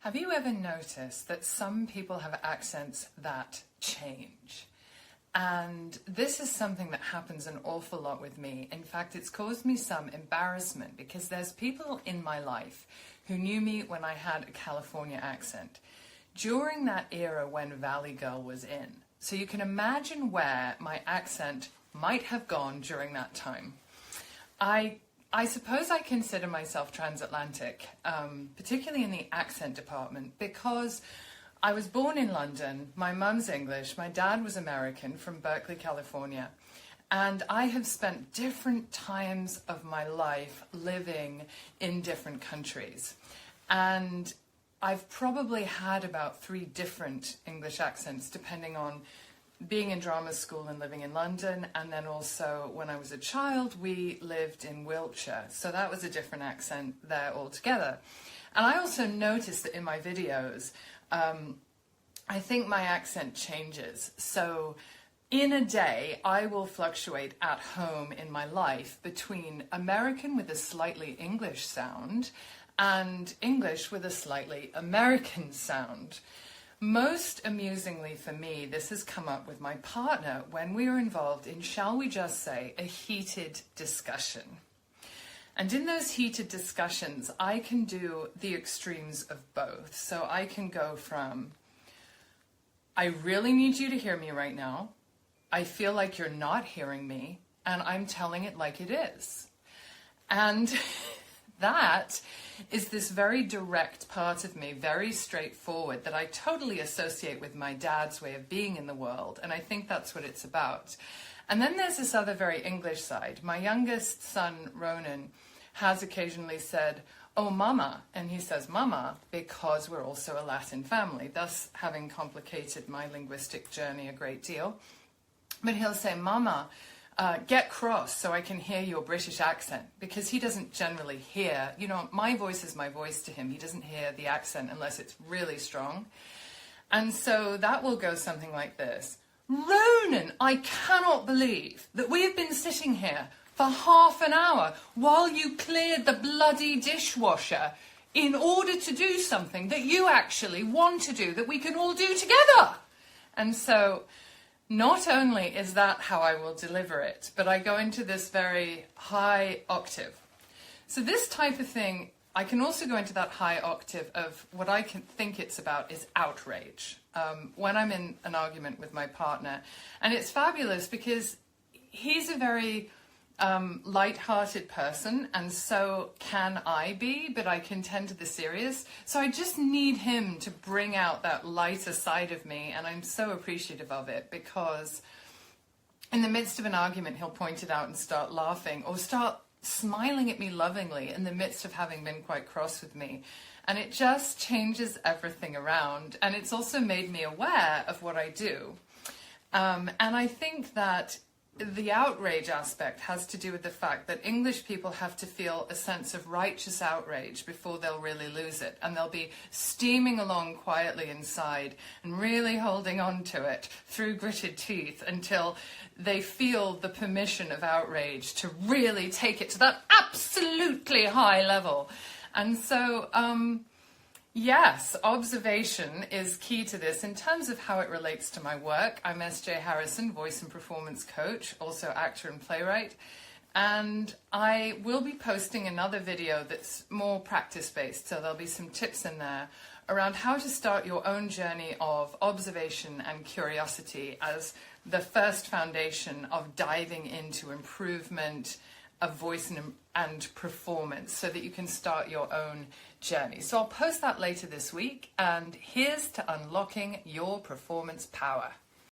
Have you ever noticed that some people have accents that change? And this is something that happens an awful lot with me. In fact, it's caused me some embarrassment because there's people in my life who knew me when I had a California accent during that era when Valley Girl was in. So you can imagine where my accent might have gone during that time. I suppose I consider myself transatlantic, particularly in the accent department, because I was born in London, my mum's English, my dad was American from Berkeley, California, and I have spent different times of my life living in different countries. And I've probably had about 3 different English accents, depending on being in drama school and living in London, and then also when I was a child we lived in Wiltshire, so that was a different accent there altogether. And I also noticed that in my videos I think my accent changes. So in a day I will fluctuate at home in my life between American with a slightly English sound and English with a slightly American sound. Most amusingly for me, this has come up with my partner when we were involved in, shall we just say, a heated discussion. And in those heated discussions, I can do the extremes of both. So I can go from, I really need you to hear me right now. I feel like you're not hearing me, and I'm telling it like it is. And that is this very direct part of me, very straightforward, that I totally associate with my dad's way of being in the world, and I think that's what it's about. And then there's this other very English side. My youngest son, Ronan, has occasionally said, "Oh, mama," and he says mama because we're also a Latin family, thus having complicated my linguistic journey a great deal. But he'll say, "Mama, get cross so I can hear your British accent," because he doesn't generally hear, my voice is my voice to him. He doesn't hear the accent unless it's really strong. And so that will go something like this. "Ronan, I cannot believe that we have been sitting here for half an hour while you cleared the bloody dishwasher in order to do something that you actually want to do, that we can all do together." And so not only is that how I will deliver it, but I go into this very high octave. So this type of thing, I can also go into that high octave of what I can think it's about is outrage. When I'm in an argument with my partner, and it's fabulous because he's a very light-hearted person, and so can I be, but I can tend to the serious. So I just need him to bring out that lighter side of me, and I'm so appreciative of it, because in the midst of an argument he'll point it out and start laughing or start smiling at me lovingly in the midst of having been quite cross with me, and it just changes everything around. And it's also made me aware of what I do, and I think that the outrage aspect has to do with the fact that English people have to feel a sense of righteous outrage before they'll really lose it. And they'll be steaming along quietly inside and really holding on to it through gritted teeth until they feel the permission of outrage to really take it to that absolutely high level. And so, yes, observation is key to this. In terms of how it relates to my work, I'm S.J. Harrison, voice and performance coach, also actor and playwright. And I will be posting another video that's more practice-based, so there'll be some tips in there around how to start your own journey of observation and curiosity as the first foundation of diving into improvement of voice and performance, so that you can start your own journey. So I'll post that later this week, and here's to unlocking your performance power.